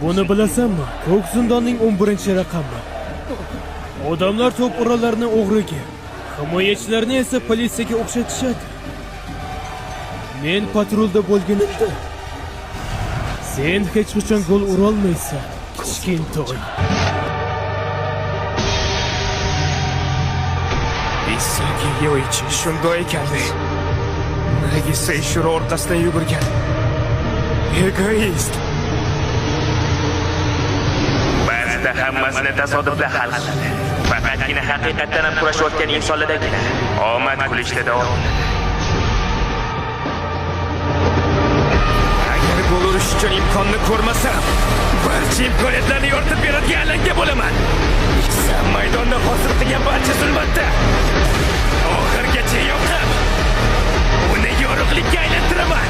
Buni bilasanmi? Ko'k zindonning 11-raqami. Odamlar to'puralarni o'g'riga, himoyachilarni esa politsiyaga o'xshatishadi. Men patrulda bo'lganimda sen hech qachon gol ura olmaysan, kichkintoy. Issiga yo'yichi shunday ekandi. Nagisa ishura orqasidan yugurgan. Egoist. Ba'zida hammasini tasodiflar hal qiladi. Faqatgina haqiqatdan ham kurashayotgan insonlardagina omad kulishda davom etadi. Agar gol urish uchun imkonni ko'rmasam, barcha imkoniyatlarni yoritib beradigan alanga bo'laman. Sen maydonda hosil qilgan barcha zulmatda oxirgacha yoqib, uni yorug'likka aylantiraman.